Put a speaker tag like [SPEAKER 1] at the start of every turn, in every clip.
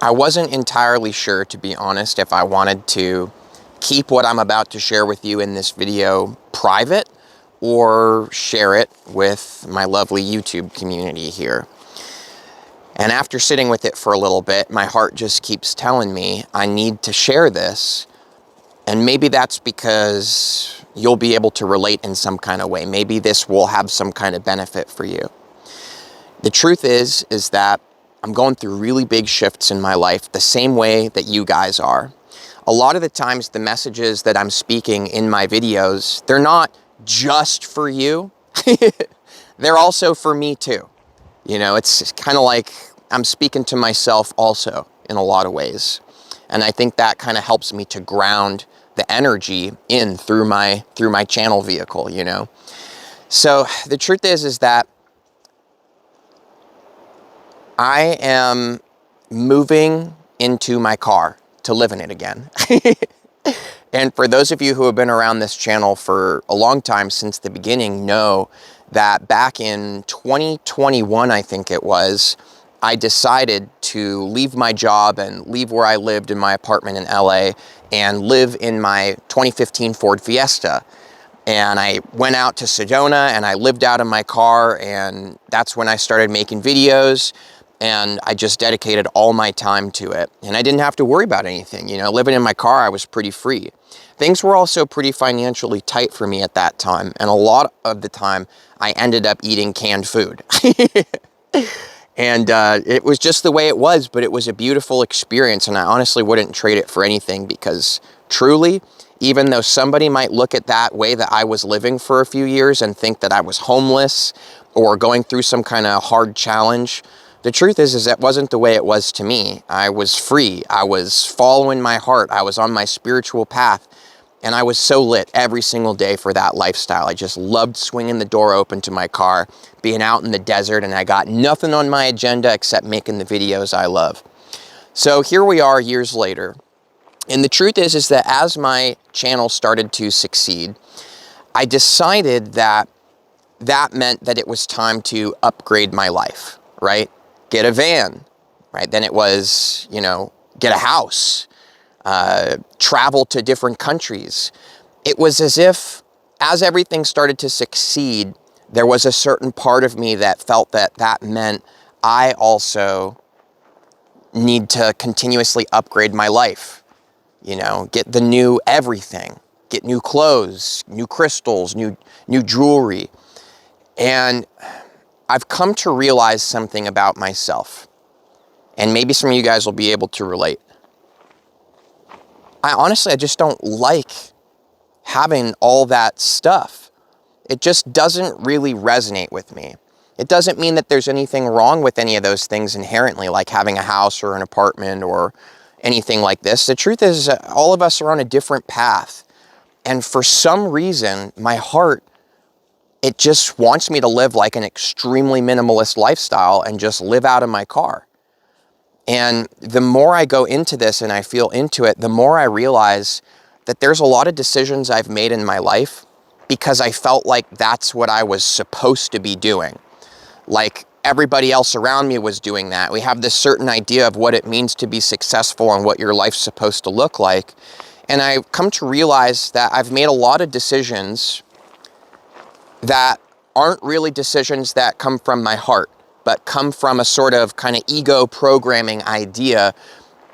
[SPEAKER 1] I wasn't entirely sure, to be honest, if I wanted to keep what I'm about to share with you in this video private or share it with my lovely YouTube community here. And after sitting with it for a little bit, my heart just keeps telling me I need to share this. And maybe that's because you'll be able to relate in some kind of way. Maybe this will have some kind of benefit for you. The truth is that I'm going through really big shifts in my life the same way that you guys are. A lot of the times the messages that I'm speaking in my videos, they're not just for you. They're also for me too. You know, it's kind of like I'm speaking to myself also in a lot of ways. And I think that kind of helps me to ground the energy in through my channel vehicle, you know. So the truth is that I am moving into my car to live in it again. And for those of you who have been around this channel for a long time, since the beginning, know that back in 2021, I think it was, I decided to leave my job and leave where I lived in my apartment in LA and live in my 2015 Ford Fiesta. And I went out to Sedona and I lived out in my car, and that's when I started making videos, and I just dedicated all my time to it. And I didn't have to worry about anything, you know. Living in my car, I was pretty free. Things were also pretty financially tight for me at that time, and a lot of the time I ended up eating canned food. And it was just the way it was, but it was a beautiful experience, and I honestly wouldn't trade it for anything, because truly, even though somebody might look at that way that I was living for a few years and think that I was homeless or going through some kind of hard challenge, the truth is that wasn't the way it was to me. I was free. I was following my heart. I was on my spiritual path. And I was so lit every single day for that lifestyle. I just loved swinging the door open to my car, being out in the desert, and I got nothing on my agenda except making the videos I love. So here we are years later. And the truth is that as my channel started to succeed, I decided that meant that it was time to upgrade my life, right? Get a van, right? Then it was, you know, get a house, travel to different countries. It was as if, as everything started to succeed, there was a certain part of me that felt that meant I also need to continuously upgrade my life. You know, get the new everything, get new clothes, new crystals, new jewelry. And I've come to realize something about myself, and maybe some of you guys will be able to relate. I just don't like having all that stuff. It just doesn't really resonate with me. It doesn't mean that there's anything wrong with any of those things inherently, like having a house or an apartment or anything like this. The truth is, all of us are on a different path. And for some reason, my heart, it just wants me to live like an extremely minimalist lifestyle and just live out of my car. And the more I go into this and I feel into it, the more I realize that there's a lot of decisions I've made in my life because I felt like that's what I was supposed to be doing. Like everybody else around me was doing that. We have this certain idea of what it means to be successful and what your life's supposed to look like. And I've come to realize that I've made a lot of decisions that aren't really decisions that come from my heart, but come from a sort of kind of ego programming idea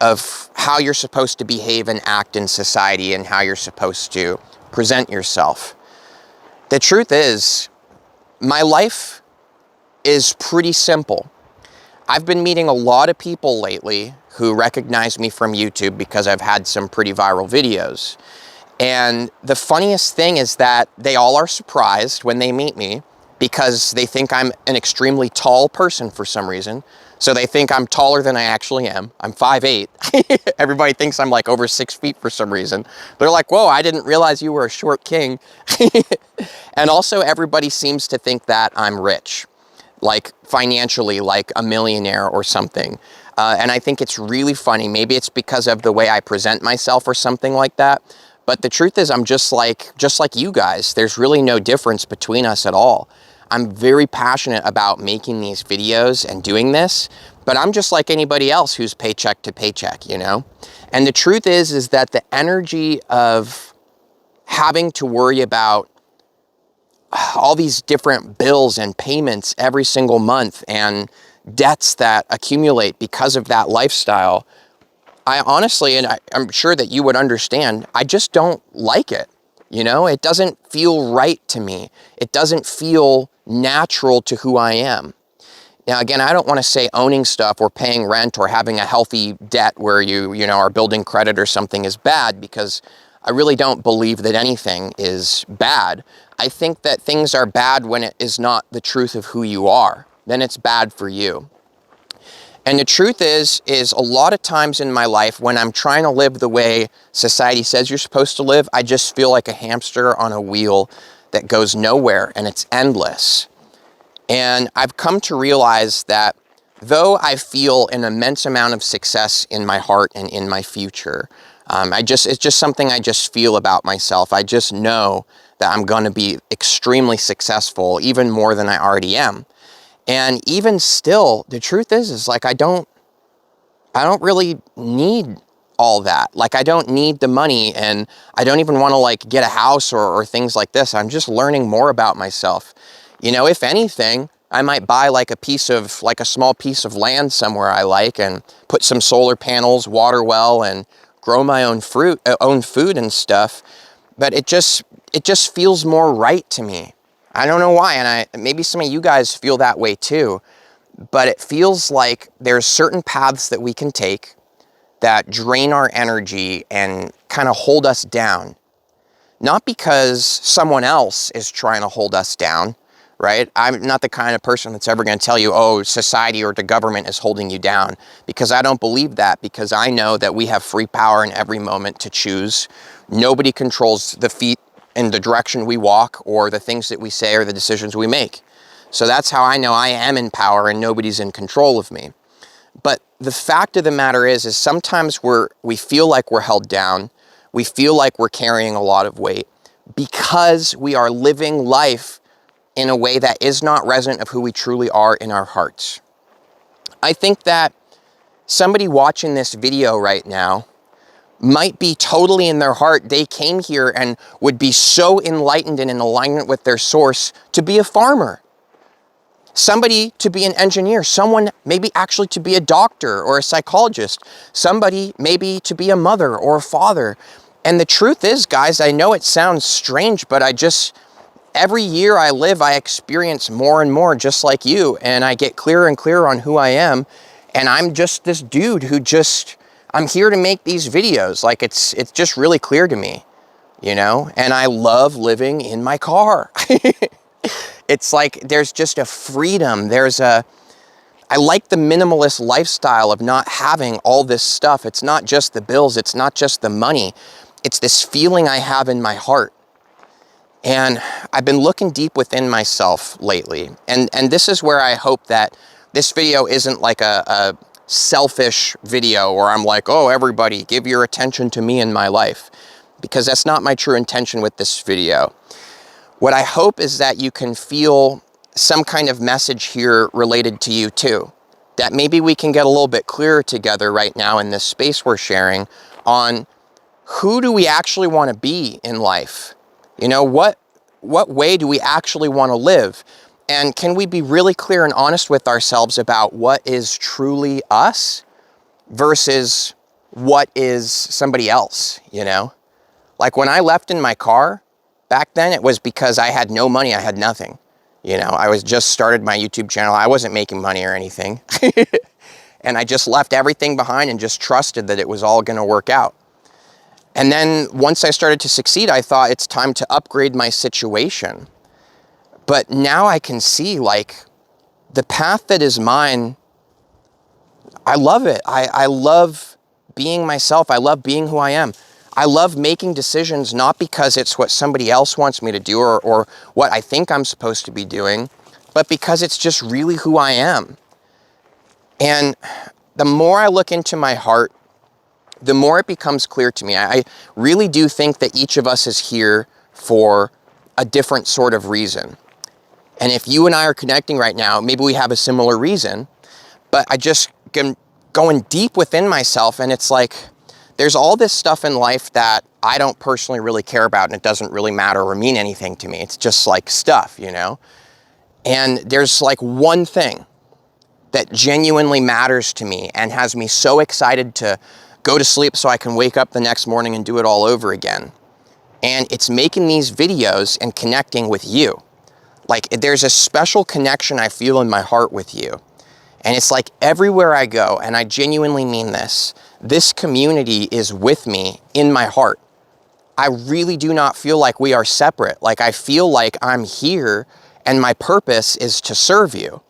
[SPEAKER 1] of how you're supposed to behave and act in society and how you're supposed to present yourself. The truth is, my life is pretty simple. I've been meeting a lot of people lately who recognize me from YouTube because I've had some pretty viral videos. And the funniest thing is that they all are surprised when they meet me because they think I'm an extremely tall person for some reason. So they think I'm taller than I actually am. I'm 5'8". Everybody thinks I'm like over 6 feet for some reason. They're like, whoa, I didn't realize you were a short king. And also everybody seems to think that I'm rich, like financially, like a millionaire or something. And I think it's really funny. Maybe it's because of the way I present myself or something like that. But the truth is I'm just like you guys. There's really no difference between us at all. I'm very passionate about making these videos and doing this, but I'm just like anybody else who's paycheck to paycheck, you know? And the truth is that the energy of having to worry about all these different bills and payments every single month and debts that accumulate because of that lifestyle, I honestly, and I'm sure that you would understand, I just don't like it. You know, it doesn't feel right to me. It doesn't feel natural to who I am. Now, again, I don't want to say owning stuff or paying rent or having a healthy debt where you know, are building credit or something is bad, because I really don't believe that anything is bad. I think that things are bad when it is not the truth of who you are. Then it's bad for you. And the truth is a lot of times in my life when I'm trying to live the way society says you're supposed to live, I just feel like a hamster on a wheel that goes nowhere, and it's endless. And I've come to realize that though I feel an immense amount of success in my heart and in my future, it's just something I just feel about myself. I just know that I'm going to be extremely successful, even more than I already am. And even still, the truth is like, I don't really need all that. Like, I don't need the money, and I don't even want to like get a house or things like this. I'm just learning more about myself. You know, if anything, I might buy like a small piece of land somewhere I like and put some solar panels, water well, and grow my own food and stuff. But it just feels more right to me. I don't know why, and maybe some of you guys feel that way too, but it feels like there's certain paths that we can take that drain our energy and kind of hold us down. Not because someone else is trying to hold us down, right? I'm not the kind of person that's ever going to tell you, oh, society or the government is holding you down, because I don't believe that, because I know that we have free power in every moment to choose. Nobody controls the feet in the direction we walk, or the things that we say, or the decisions we make. So that's how I know I am in power and nobody's in control of me. But the fact of the matter is sometimes we feel like we're held down. We feel like we're carrying a lot of weight because we are living life in a way that is not resonant of who we truly are in our hearts. I think that somebody watching this video right now might be totally in their heart, they came here and would be so enlightened and in alignment with their source to be a farmer. Somebody to be an engineer, someone maybe actually to be a doctor or a psychologist, somebody maybe to be a mother or a father. And the truth is, guys, I know it sounds strange, but every year I live, I experience more and more just like you, and I get clearer and clearer on who I am. And I'm just this dude who I'm here to make these videos. Like, it's just really clear to me, you know? And I love living in my car. It's like there's just a freedom. I like the minimalist lifestyle of not having all this stuff. It's not just the bills. It's not just the money. It's this feeling I have in my heart. And I've been looking deep within myself lately. And this is where I hope that this video isn't like a selfish video where I'm like, oh, everybody, give your attention to me and my life. Because that's not my true intention with this video. What I hope is that you can feel some kind of message here related to you too. That maybe we can get a little bit clearer together right now in this space we're sharing on who do we actually want to be in life? You know, what way do we actually want to live? And can we be really clear and honest with ourselves about what is truly us versus what is somebody else, you know? Like when I left in my car, back then it was because I had no money, I had nothing. You know, I was just started my YouTube channel, I wasn't making money or anything. And I just left everything behind and just trusted that it was all gonna work out. And then once I started to succeed, I thought it's time to upgrade my situation. But now I can see, like, the path that is mine, I love it. I love being myself. I love being who I am. I love making decisions not because it's what somebody else wants me to do or what I think I'm supposed to be doing, but because it's just really who I am. And the more I look into my heart, the more it becomes clear to me. I really do think that each of us is here for a different sort of reason. And if you and I are connecting right now, maybe we have a similar reason, but I just am going deep within myself, and it's like, there's all this stuff in life that I don't personally really care about, and it doesn't really matter or mean anything to me. It's just like stuff, you know? And there's like one thing that genuinely matters to me and has me so excited to go to sleep so I can wake up the next morning and do it all over again. And it's making these videos and connecting with you. Like, there's a special connection I feel in my heart with you. And it's like everywhere I go, and I genuinely mean this community is with me in my heart. I really do not feel like we are separate. Like, I feel like I'm here and my purpose is to serve you.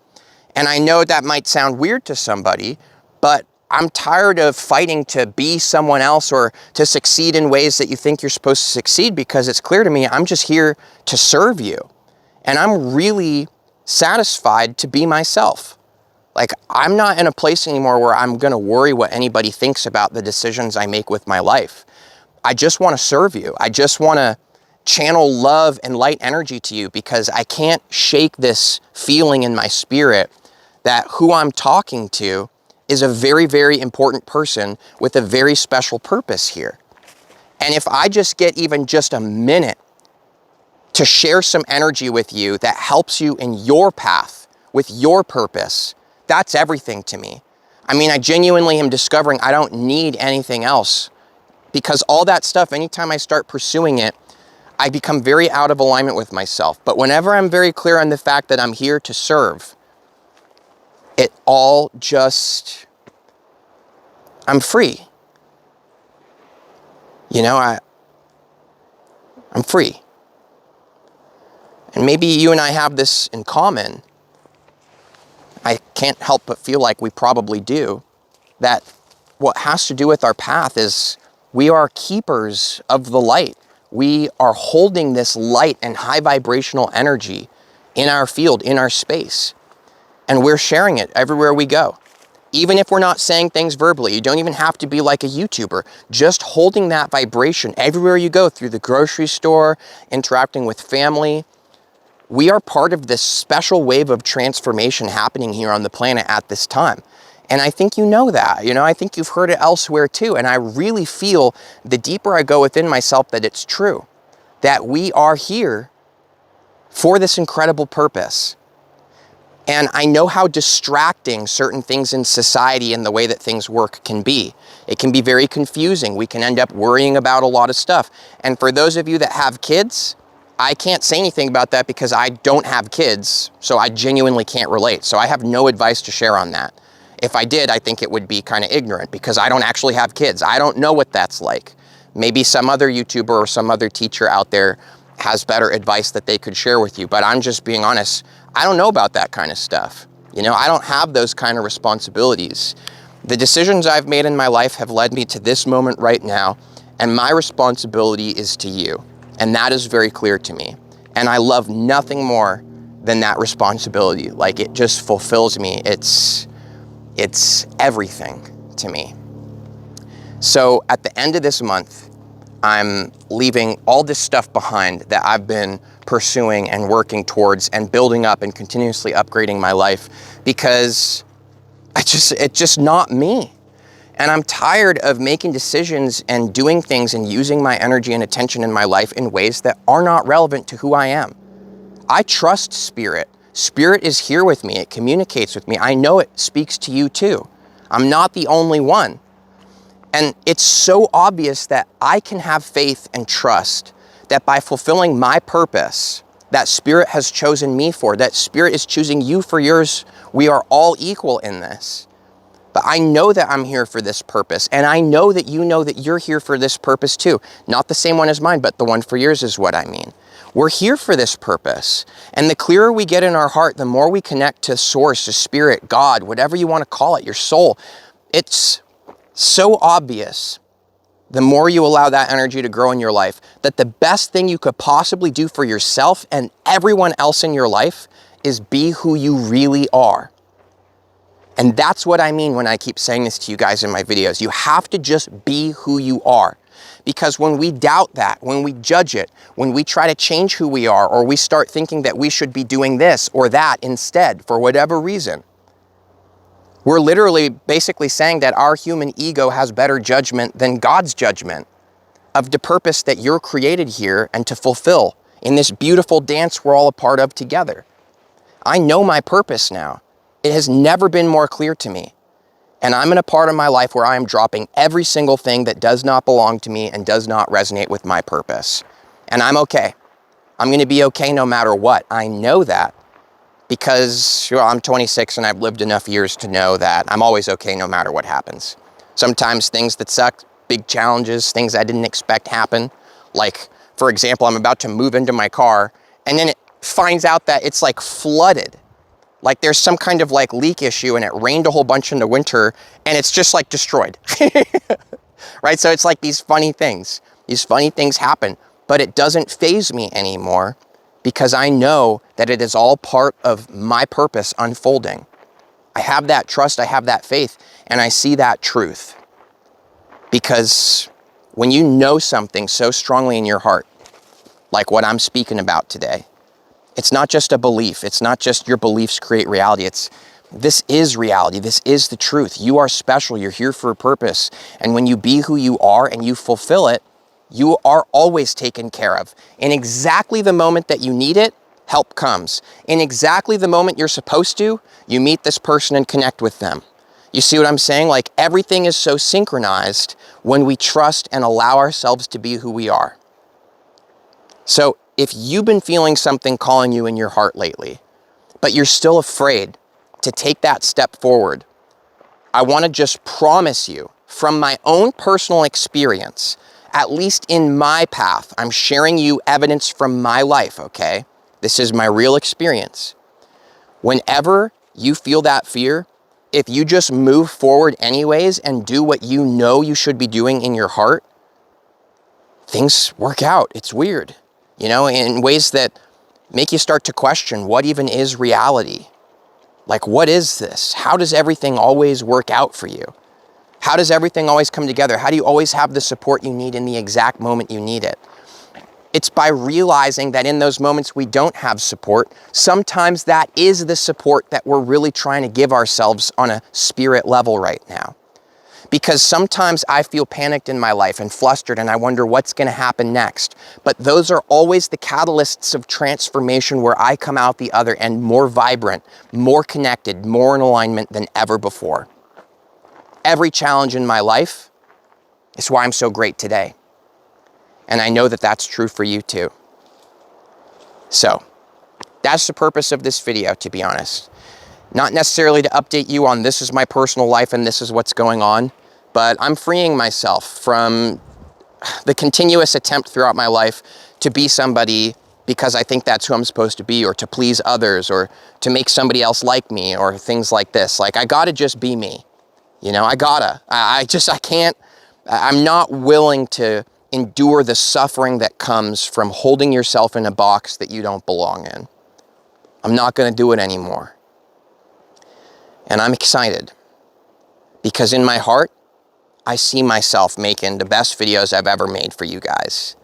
[SPEAKER 1] And I know that might sound weird to somebody, but I'm tired of fighting to be someone else or to succeed in ways that you think you're supposed to succeed, because it's clear to me I'm just here to serve you. And I'm really satisfied to be myself. Like, I'm not in a place anymore where I'm gonna worry what anybody thinks about the decisions I make with my life. I just wanna serve you. I just wanna channel love and light energy to you, because I can't shake this feeling in my spirit that who I'm talking to is a very, very important person with a very special purpose here. And if I just get even just a minute to share some energy with you that helps you in your path, with your purpose, that's everything to me. I mean, I genuinely am discovering I don't need anything else, because all that stuff, anytime I start pursuing it, I become very out of alignment with myself. But whenever I'm very clear on the fact that I'm here to serve, it all just, I'm free. You know, I'm free. And maybe you and I have this in common. I can't help but feel like we probably do. That what has to do with our path is we are keepers of the light. We are holding this light and high vibrational energy in our field, in our space. And we're sharing it everywhere we go. Even if we're not saying things verbally, you don't even have to be like a YouTuber. Just holding that vibration everywhere you go, through the grocery store, interacting with family. We are part of this special wave of transformation happening here on the planet at this time. And I think you know that, you know, I think you've heard it elsewhere too. And I really feel the deeper I go within myself that it's true, that we are here for this incredible purpose. And I know how distracting certain things in society and the way that things work can be. It can be very confusing. We can end up worrying about a lot of stuff. And for those of you that have kids, I can't say anything about that because I don't have kids, so I genuinely can't relate. So I have no advice to share on that. If I did, I think it would be kind of ignorant, because I don't actually have kids. I don't know what that's like. Maybe some other YouTuber or some other teacher out there has better advice that they could share with you, but I'm just being honest. I don't know about that kind of stuff. You know, I don't have those kind of responsibilities. The decisions I've made in my life have led me to this moment right now, and my responsibility is to you. And that is very clear to me. And I love nothing more than that responsibility. Like, it just fulfills me. It's everything to me. So at the end of this month, I'm leaving all this stuff behind that I've been pursuing and working towards and building up and continuously upgrading my life, because it's just not me. And I'm tired of making decisions and doing things and using my energy and attention in my life in ways that are not relevant to who I am. I trust Spirit. Spirit is here with me. It communicates with me. I know it speaks to you too. I'm not the only one. And it's so obvious that I can have faith and trust that by fulfilling my purpose that Spirit has chosen me for, that Spirit is choosing you for yours, we are all equal in this. But I know that I'm here for this purpose, and I know that you know that you're here for this purpose too. Not the same one as mine, but the one for yours is what I mean. We're here for this purpose. And the clearer we get in our heart, the more we connect to Source, to Spirit, God, whatever you want to call it, your soul. It's so obvious, the more you allow that energy to grow in your life, that the best thing you could possibly do for yourself and everyone else in your life is be who you really are. And that's what I mean when I keep saying this to you guys in my videos. You have to just be who you are. Because when we doubt that, when we judge it, when we try to change who we are, or we start thinking that we should be doing this or that instead for whatever reason, we're literally basically saying that our human ego has better judgment than God's judgment of the purpose that you're created here and to fulfill in this beautiful dance we're all a part of together. I know my purpose now. It has never been more clear to me. And I'm in a part of my life where I am dropping every single thing that does not belong to me and does not resonate with my purpose. And I'm okay. I'm going to be okay no matter what. I know that because I'm 26 and I've lived enough years to know that I'm always okay no matter what happens. Sometimes things that suck, big challenges, things I didn't expect happen. Like, for example, I'm about to move into my car and then it finds out that it's like flooded. Like there's some kind of like leak issue and it rained a whole bunch in the winter and it's just like destroyed, right? So it's like these funny things happen, but it doesn't faze me anymore because I know that it is all part of my purpose unfolding. I have that trust, I have that faith, and I see that truth. Because when you know something so strongly in your heart, like what I'm speaking about today, it's not just a belief. It's not just your beliefs create reality. This is reality. This is the truth. You are special. You're here for a purpose. And when you be who you are and you fulfill it, you are always taken care of. In exactly the moment that you need it, help comes. In exactly the moment you're supposed to, you meet this person and connect with them. You see what I'm saying? Like everything is so synchronized when we trust and allow ourselves to be who we are. So if you've been feeling something calling you in your heart lately, but you're still afraid to take that step forward, I want to just promise you from my own personal experience, at least in my path, I'm sharing you evidence from my life, okay? This is my real experience. Whenever you feel that fear, if you just move forward anyways and do what you know you should be doing in your heart, things work out. It's weird, you know, in ways that make you start to question what even is reality. Like, what is this? How does everything always work out for you? How does everything always come together? How do you always have the support you need in the exact moment you need it? It's by realizing that in those moments we don't have support, sometimes that is the support that we're really trying to give ourselves on a spirit level right now. Because sometimes I feel panicked in my life and flustered and I wonder what's going to happen next. But those are always the catalysts of transformation where I come out the other end more vibrant, more connected, more in alignment than ever before. Every challenge in my life is why I'm so great today. And I know that that's true for you too. So that's the purpose of this video, to be honest. Not necessarily to update you on this is my personal life and this is what's going on, but I'm freeing myself from the continuous attempt throughout my life to be somebody because I think that's who I'm supposed to be, or to please others, or to make somebody else like me, or things like this. Like, I gotta just be me. You know, I can't, I'm not willing to endure the suffering that comes from holding yourself in a box that you don't belong in. I'm not going to do it anymore. And I'm excited because in my heart, I see myself making the best videos I've ever made for you guys.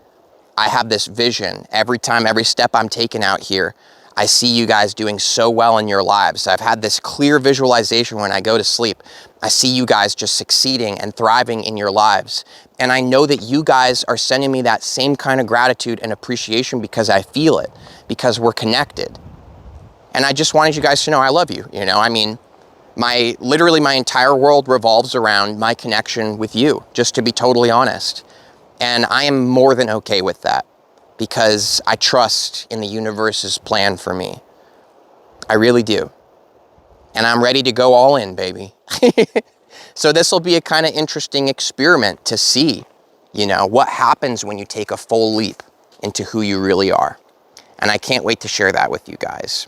[SPEAKER 1] I have this vision every time, every step I'm taking out here. I see you guys doing so well in your lives. I've had this clear visualization when I go to sleep. I see you guys just succeeding and thriving in your lives. And I know that you guys are sending me that same kind of gratitude and appreciation because I feel it, because we're connected. And I just wanted you guys to know I love you. You know, I mean, literally my entire world revolves around my connection with you, just to be totally honest. And I am more than okay with that because I trust in the universe's plan for me. I really do. And I'm ready to go all in, baby. So this will be a kind of interesting experiment to see, you know, what happens when you take a full leap into who you really are. And I can't wait to share that with you guys.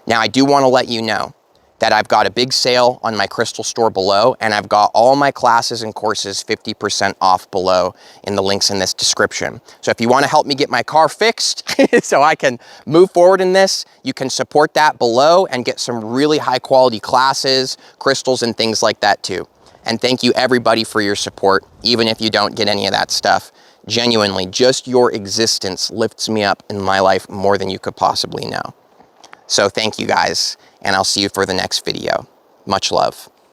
[SPEAKER 1] Now, I do want to let you know that I've got a big sale on my crystal store below, and I've got all my classes and courses 50% off below in the links in this description. So if you want to help me get my car fixed so I can move forward in this, you can support that below and get some really high quality classes, crystals, and things like that too. And thank you everybody for your support, even if you don't get any of that stuff. Genuinely, just your existence lifts me up in my life more than you could possibly know. So thank you guys, and I'll see you for the next video. Much love.